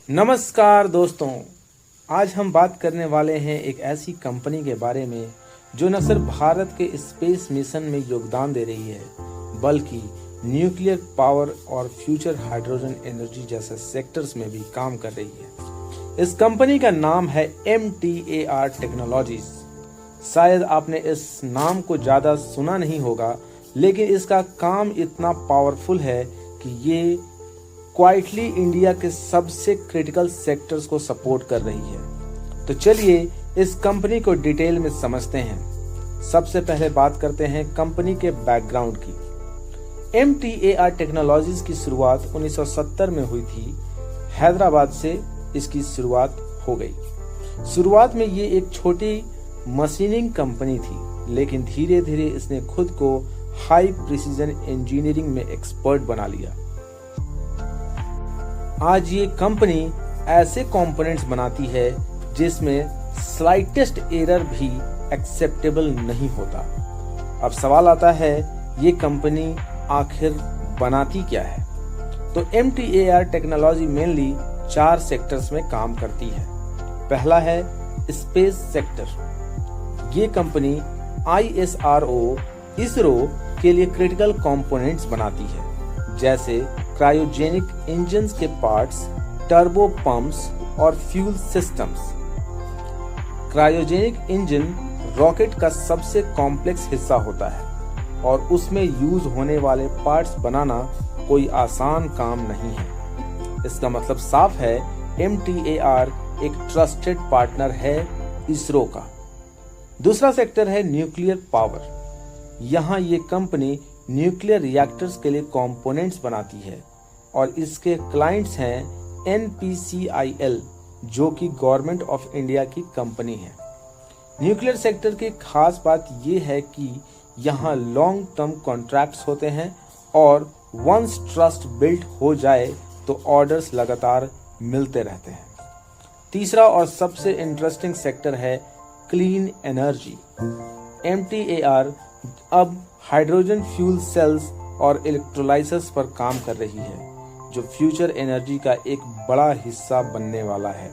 नमस्कार दोस्तों, आज हम बात करने वाले हैं एक ऐसी कंपनी के बारे में जो न सिर्फ भारत के स्पेस मिशन में योगदान दे रही है, बल्कि न्यूक्लियर पावर और फ्यूचर हाइड्रोजन एनर्जी जैसे सेक्टर्स में भी काम कर रही है। इस कंपनी का नाम है MTAR टेक्नोलॉजीज। शायद आपने इस नाम को ज़्यादा सुना नहीं होगा, लेकिन इसका काम इतना पावरफुल है कि ये क्वाइटली इंडिया के सबसे क्रिटिकल सेक्टर्स को सपोर्ट कर रही है। तो चलिए इस कंपनी को डिटेल में समझते हैं। सबसे पहले बात करते हैं कंपनी के बैकग्राउंड की। MTAR टेक्नोलॉजीज की शुरुआत 1970 में हुई थी। हैदराबाद से इसकी शुरुआत हो गई। शुरुआत में ये एक छोटी मशीनिंग कंपनी थी, लेकिन धीरे धीरे इसने खुद को हाई प्रिसीजन इंजीनियरिंग में एक्सपर्ट बना लिया। आज ये कंपनी ऐसे कंपोनेंट्स बनाती है जिसमें स्लाइटेस्ट एरर भी एक्सेप्टेबल नहीं होता। अब सवाल आता है, ये कंपनी आखिर बनाती क्या है? तो MTAR टेक्नोलॉजी मेनली 4 सेक्टर्स में काम करती है। पहला है स्पेस सेक्टर। ये कंपनी ISRO के लिए क्रिटिकल कंपोनेंट्स बनाती है, जैसे क्रायोजेनिक इंजन्स के पार्ट्स, टर्बो पंप्स और fuel systems. Cryogenic engine rocket का सबसे कॉम्प्लेक्स हिस्सा होता है और उसमें यूज होने वाले पार्ट्स बनाना कोई आसान काम नहीं है। इसका मतलब साफ है, MTAR एक ट्रस्टेड पार्टनर है इसरो का। दूसरा सेक्टर है न्यूक्लियर पावर। यहाँ ये कंपनी न्यूक्लियर रिएक्टर्स के लिए कंपोनेंट्स बनाती है और इसके क्लाइंट्स हैं NPCIL, जो कि गवर्नमेंट ऑफ इंडिया की कंपनी है। न्यूक्लियर सेक्टर की खास बात यह है कि यहाँ लॉन्ग टर्म कॉन्ट्रैक्ट्स होते हैं और वंस ट्रस्ट बिल्ट हो जाए तो ऑर्डर्स लगातार मिलते रहते हैं। तीसरा और सबसे इंटरेस्टिंग सेक्टर है क्लीन एनर्जी। MTAR अब हाइड्रोजन फ्यूल सेल्स और इलेक्ट्रोलाइसिस पर काम कर रही है, जो फ्यूचर एनर्जी का एक बड़ा हिस्सा बनने वाला है।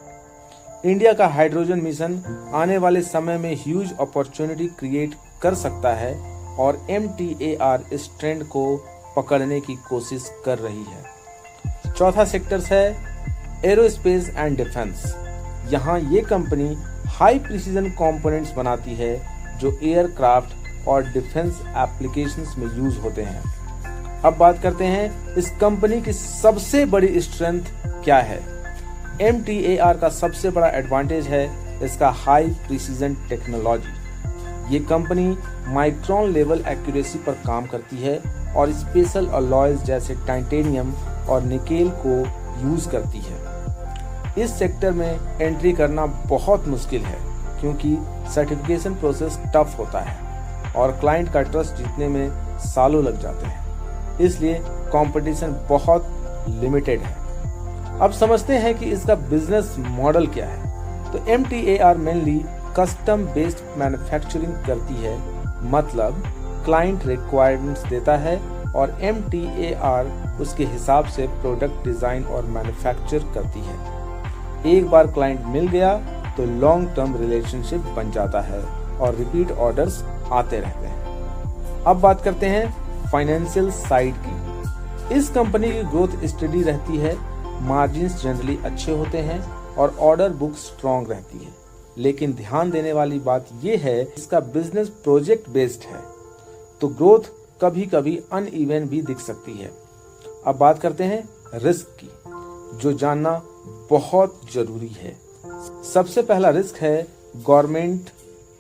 इंडिया का हाइड्रोजन मिशन आने वाले समय में ह्यूज अपॉर्चुनिटी क्रिएट कर सकता है और MTAR इस ट्रेंड को पकड़ने की कोशिश कर रही है। चौथा सेक्टर है एरोस्पेस एंड डिफेंस। यहाँ ये कंपनी हाई प्रिसीजन कंपोनेंट्स बनाती है जो एयरक्राफ्ट और डिफेंस एप्लीकेशंस में यूज होते हैं। अब बात करते हैं इस कंपनी की सबसे बड़ी स्ट्रेंथ क्या है। MTAR का सबसे बड़ा एडवांटेज है इसका हाई प्रिसीजन टेक्नोलॉजी। ये कंपनी माइक्रोन लेवल एक्यूरेसी पर काम करती है और स्पेशल अलॉयज जैसे टाइटेनियम और निकेल को यूज करती है। इस सेक्टर में एंट्री करना बहुत मुश्किल है, क्योंकि सर्टिफिकेशन प्रोसेस टफ होता है और क्लाइंट का ट्रस्ट जीतने में सालों लग जाते हैं, इसलिए कंपटीशन बहुत लिमिटेड है। अब समझते हैं कि इसका बिजनेस मॉडल क्या है। तो MTAR mainly custom based manufacturing करती है, मतलब क्लाइंट रिक्वायरमेंट्स देता है और MTAR उसके हिसाब से प्रोडक्ट डिजाइन और मैन्युफैक्चर करती है। एक बार क्लाइंट मिल गया तो लॉन्ग टर्म रिलेशनशिप बन जाता है और रिपीट ऑर्डर्स आते रहते हैं। अब बात करते हैं फाइनेंशियल साइड की। इस कंपनी की ग्रोथ स्टडी रहती है, मार्जिन्स जनरली अच्छे होते हैं और ऑर्डर बुक स्ट्रॉन्ग रहती है। लेकिन ध्यान देने वाली बात यह है, इसका बिजनेस प्रोजेक्ट बेस्ड है, तो ग्रोथ कभी कभी अनइवन भी दिख सकती है। अब बात करते हैं रिस्क की, जो जानना बहुत जरूरी है। सबसे पहला रिस्क है गवर्नमेंट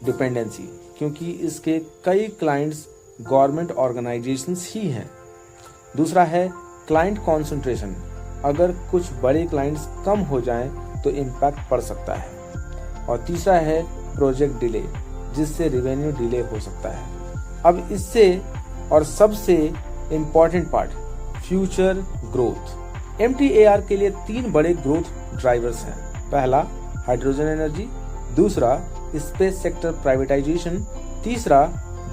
डिपेंडेंसी, क्योंकि इसके कई क्लाइंट्स गवर्नमेंट ऑर्गेनाइजेशंस ही हैं। दूसरा है क्लाइंट कॉन्सेंट्रेशन। अगर कुछ बड़े क्लाइंट्स कम हो जाएं तो इम्पैक्ट पड़ सकता है। और तीसरा है प्रोजेक्ट डिले, जिससे रेवेन्यू डिले हो सकता है। अब इससे और सबसे important part, future growth. MTAR के लिए 3 बड़े ग्रोथ ड्राइवर्स हैं। पहला हाइड्रोजन एनर्जी, दूसरा स्पेस सेक्टर प्राइवेटाइजेशन, तीसरा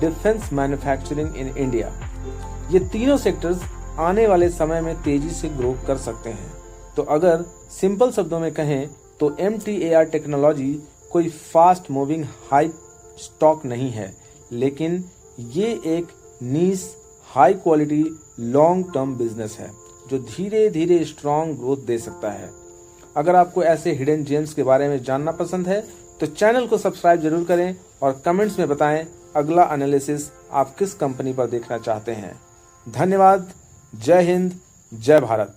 डिफेंस मैन्युफैक्चरिंग इन इंडिया। ये तीनों सेक्टर्स आने वाले समय में तेजी से ग्रो कर सकते हैं। तो अगर सिंपल शब्दों में कहें तो MTAR टेक्नोलॉजी कोई फास्ट मूविंग हाई स्टॉक नहीं है, लेकिन ये एक niche high quality long term business है जो धीरे धीरे स्ट्रॉन्ग ग्रोथ दे सकता है। अगर आपको ऐसे हिडन जेम्स के बारे में जानना पसंद है तो चैनल को सब्सक्राइब जरूर करें और कमेंट्स में बताएं अगला एनालिसिस आप किस कंपनी पर देखना चाहते हैं। धन्यवाद। जय हिंद, जय भारत।